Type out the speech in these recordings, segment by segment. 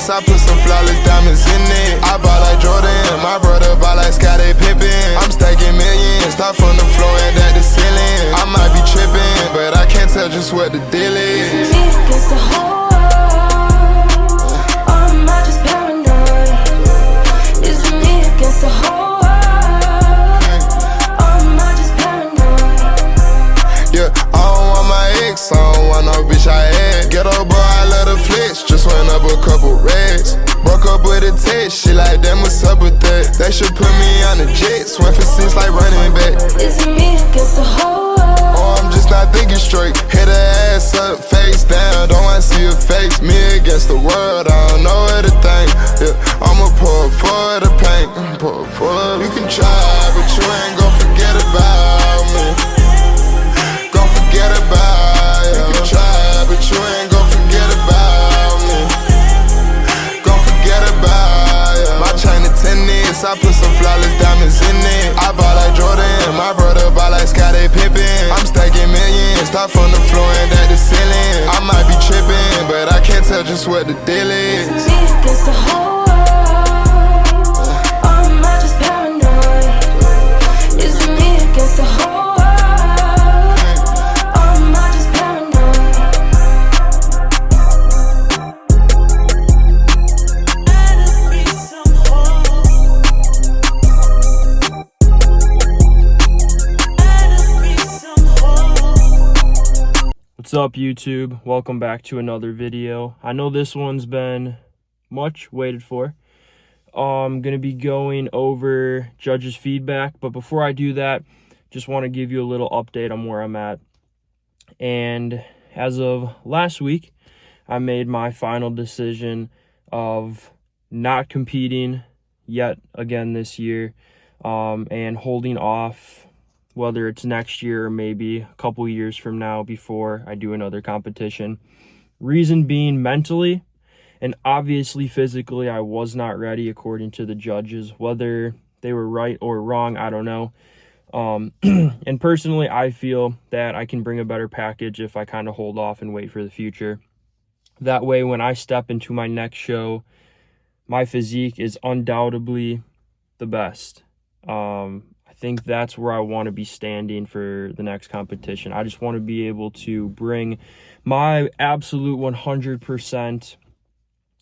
tennis, I put some flawless diamonds in it. I bought like Jordan, my brother bought like Scottie Pippen. I'm stacking millions, start from the floor and at the ceiling. I might be tripping, but I can't tell just what the deal is. It's me against the whole world, or am I just paranoid? Is it me against the whole world, or am I just paranoid? Yeah, I don't want my ex, I don't want no bitch I had. Get up, boy, I love the flex, just went up a couple racks. Broke up with a text, she like, damn, what's up with that? They should put me on the jets, went for 6 like running back. Is it me against the whole world? Oh, I'm just not thinking straight. Hit her ass up, face down, don't wanna see her face. Me against the world, I don't know where to think. Yeah, I'ma pour for the paint, pour for. You can try, but you ain't gon' forget about me. Gon' forget about you. You can try, but you ain't gon' forget about me. Gon' forget about you. My chain of tennis, I put some flawless diamonds in it. I bought like Jordan, my brother bought like Scottie Pippen. I'm stacking millions, start from the floor and at the ceiling. I might be tripping, but I can't tell just what the deal is. Is it me against the whole world, or am I just paranoid? Is it me against the whole world, or am I just paranoid? What's up, YouTube? Welcome back to another video. I know this one's been much waited for. I'm gonna be going over judges' feedback, but before I do that, just want to give you a little update on where I'm at. And as of last week, I made my final decision of not competing yet again this year, and holding off, whether it's next year or maybe a couple years from now before I do another competition. Reason being, mentally and obviously physically, I was not ready according to the judges. Whether they were right or wrong, I don't know. And personally, I feel that I can bring a better package if I kind of hold off and wait for the future. That way, when I step into my next show, my physique is undoubtedly the best. I think that's where I want to be standing for the next competition. I just want to be able to bring my absolute 100%,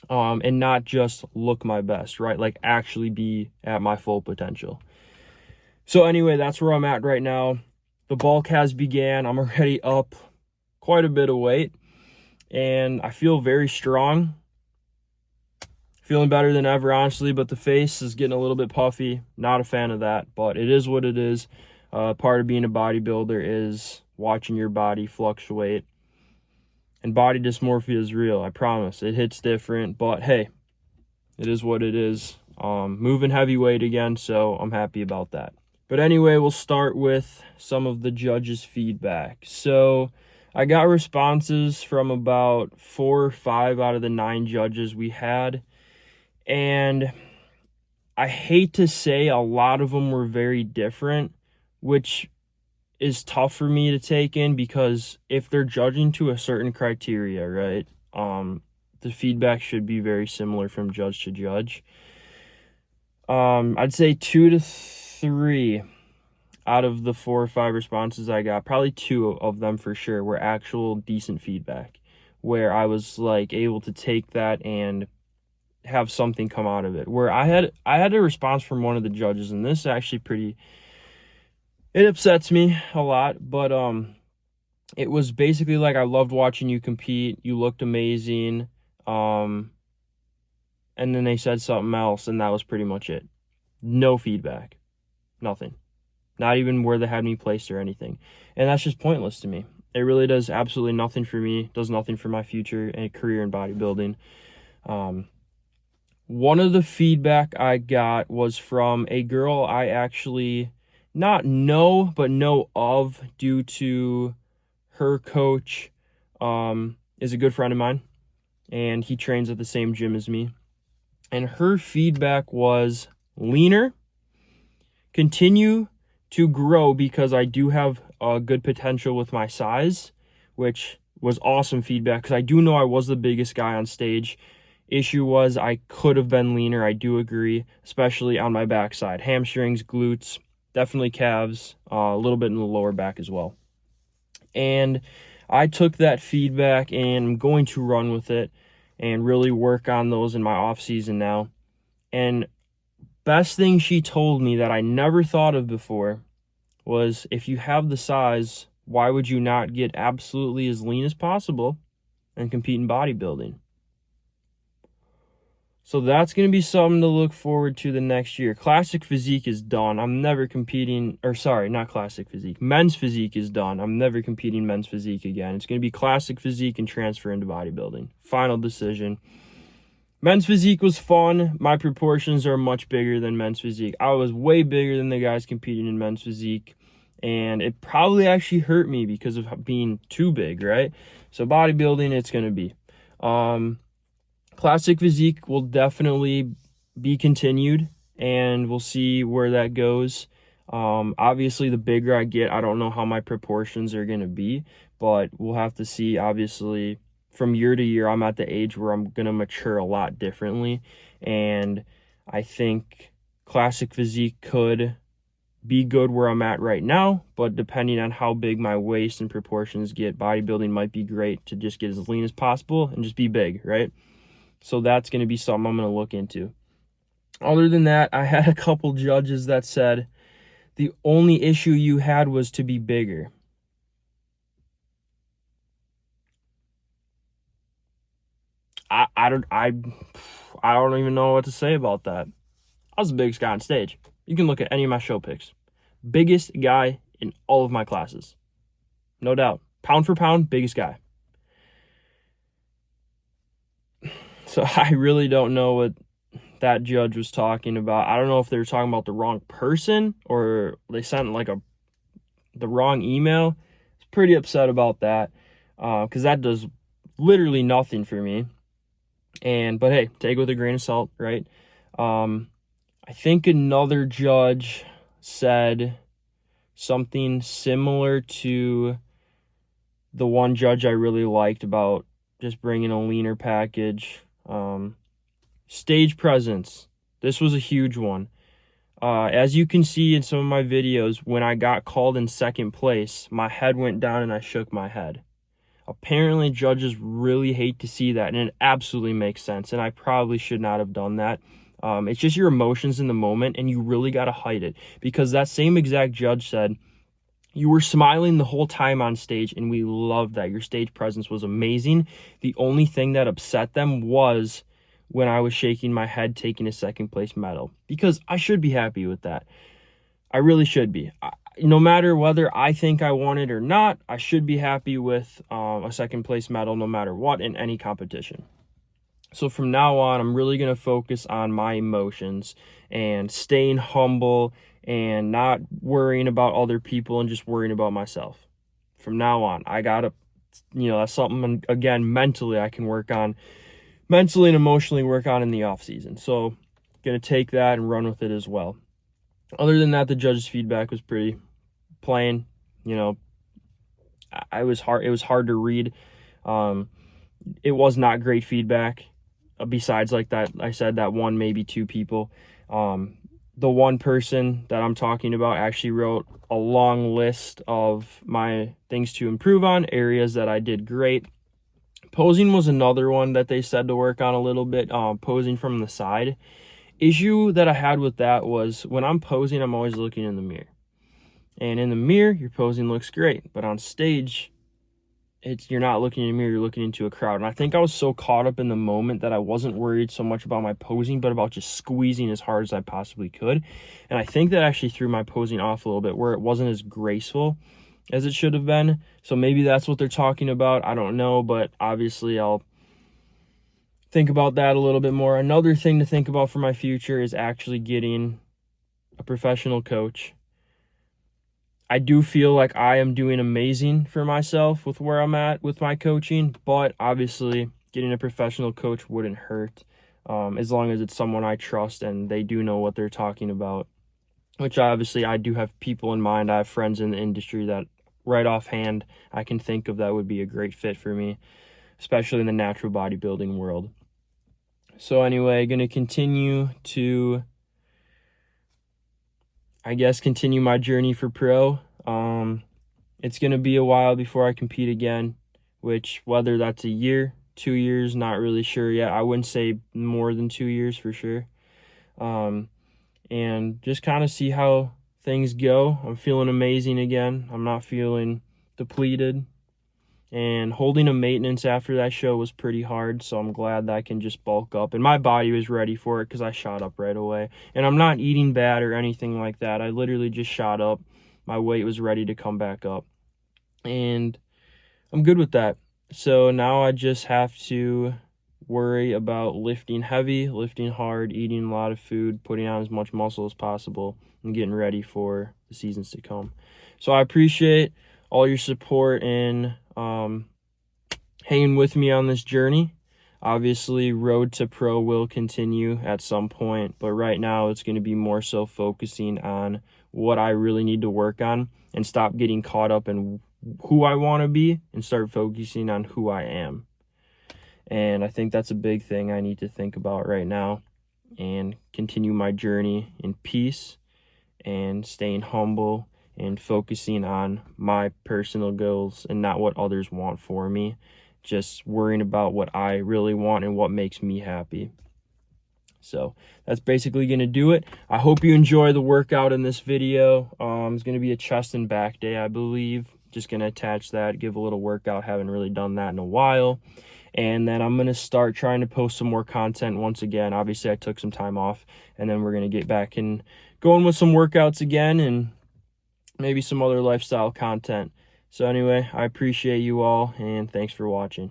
and not just look my best, right? Like actually be at my full potential. So anyway, that's where I'm at right now. The bulk has began. I'm already up quite a bit of weight, and I feel very strong. Feeling better than ever, honestly, but the face is getting a little bit puffy. Not a fan of that, but it is what it is. Part of being a bodybuilder is watching your body fluctuate. And body dysmorphia is real, I promise. It hits different, but hey, it is what it is. Moving heavyweight again, so I'm happy about that. But anyway, we'll start with some of the judges' feedback. So I got responses from about 4 or 5 out of the 9 judges we had. And I hate to say a lot of them were very different, which is tough for me to take in, because if they're judging to a certain criteria, right, the feedback should be very similar from judge to judge. I'd say 2 to 3 out of the 4 or 5 responses I got, probably 2 of them for sure, were actual decent feedback, where I was like able to take that and have something come out of it. Where I had a response from one of the judges, and this is actually it upsets me a lot, but it was basically like, I loved watching you compete, you looked amazing, and then they said something else, and that was pretty much it. No feedback, nothing, not even where they had me placed or anything. And that's just pointless to me. It really does absolutely nothing for me, does nothing for my future and career in bodybuilding. One of the feedback I got was from a girl I actually not know, but know of, due to her coach is a good friend of mine, and he trains at the same gym as me. And her feedback was leaner, continue to grow, because I do have a good potential with my size, which was awesome feedback, because I do know I was the biggest guy on stage Issue was I could have been leaner, I do agree, especially on my backside. Hamstrings, glutes, definitely calves, a little bit in the lower back as well. And I took that feedback and I'm going to run with it and really work on those in my off season now. And best thing she told me that I never thought of before was, if you have the size, why would you not get absolutely as lean as possible and compete in bodybuilding? So that's going to be something to look forward to the next year. Classic physique is done. I'm never competing, or sorry, not classic physique. Men's physique is done. I'm never competing men's physique again. It's going to be classic physique and transfer into bodybuilding. Final decision. Men's physique was fun. My proportions are much bigger than men's physique. I was way bigger than the guys competing in men's physique. And it probably actually hurt me because of being too big, right? So bodybuilding, it's going to be. Classic physique will definitely be continued, and we'll see where that goes. Obviously, the bigger I get, I don't know how my proportions are going to be, but we'll have to see. Obviously, from year to year, I'm at the age where I'm going to mature a lot differently, and I think classic physique could be good where I'm at right now, but depending on how big my waist and proportions get, bodybuilding might be great to just get as lean as possible and just be big, right? So that's going to be something I'm going to look into. Other than that, I had a couple judges that said the only issue you had was to be bigger. I don't even know what to say about that. I was the biggest guy on stage. You can look at any of my show pics. Biggest guy in all of my classes. No doubt. Pound for pound, biggest guy. So I really don't know what that judge was talking about. I don't know if they were talking about the wrong person or they sent like the wrong email. I was pretty upset about that because that does literally nothing for me. But hey, take it with a grain of salt, right? I think another judge said something similar to the one judge I really liked about just bringing a leaner package. Stage presence. This was a huge one. As you can see in some of my videos, when I got called in second place, my head went down and I shook my head. Apparently, judges really hate to see that, and it absolutely makes sense, and I probably should not have done that. It's just your emotions in the moment, and you really got to hide it, because that same exact judge said, you were smiling the whole time on stage, and we loved that. Your stage presence was amazing. The only thing that upset them was when I was shaking my head taking a second place medal, because I should be happy with that. I really should be. No matter whether I think I won it or not, I should be happy with a second place medal no matter what in any competition. So from now on, I'm really going to focus on my emotions and staying humble and not worrying about other people and just worrying about myself. From now on, I got to, that's something, again, mentally I can work on, mentally and emotionally work on in the off season. So going to take that and run with it as well. Other than that, the judges' feedback was pretty plain. It was hard to read. It was not great feedback. Besides, like that, I said that one, maybe two people. The one person that I'm talking about actually wrote a long list of my things to improve on, areas that I did great. Posing was another one that they said to work on a little bit, posing from the side. Issue that I had with that was when I'm posing, I'm always looking in the mirror. And in the mirror, your posing looks great. But on stage, you're not looking in a mirror, you're looking into a crowd. And I think I was so caught up in the moment that I wasn't worried so much about my posing, but about just squeezing as hard as I possibly could. And I think that actually threw my posing off a little bit, where it wasn't as graceful as it should have been. So maybe that's what they're talking about. I don't know, but obviously I'll think about that a little bit more. Another thing to think about for my future is actually getting a professional coach. I do feel like I am doing amazing for myself with where I'm at with my coaching, but obviously getting a professional coach wouldn't hurt, as long as it's someone I trust and they do know what they're talking about, which obviously I do have people in mind. I have friends in the industry that right offhand I can think of that would be a great fit for me, especially in the natural bodybuilding world. So anyway, gonna continue to, I guess, continue my journey for pro. It's gonna be a while before I compete again, which whether that's a year, 2 years, not really sure yet. I wouldn't say more than 2 years for sure. And just kind of see how things go. I'm feeling amazing again. I'm not feeling depleted. And holding a maintenance after that show was pretty hard, so I'm glad that I can just bulk up. And my body was ready for it because I shot up right away. And I'm not eating bad or anything like that. I literally just shot up. My weight was ready to come back up. And I'm good with that. So now I just have to worry about lifting heavy, lifting hard, eating a lot of food, putting on as much muscle as possible, and getting ready for the seasons to come. So I appreciate all your support and hanging with me on this journey. Obviously, road to pro will continue at some point, but right now it's going to be more so focusing on what I really need to work on and stop getting caught up in who I want to be and start focusing on who I am. And I think that's a big thing I need to think about right now, and continue my journey in peace and staying humble and focusing on my personal goals and not what others want for me. Just worrying about what I really want and what makes me happy. So that's basically going to do it. I hope you enjoy the workout in this video. It's going to be a chest and back day, I believe. Just going to attach that, give a little workout. Haven't really done that in a while. And then I'm going to start trying to post some more content once again. Obviously, I took some time off, and then we're going to get back and going with some workouts again and maybe some other lifestyle content. So anyway, I appreciate you all, and thanks for watching.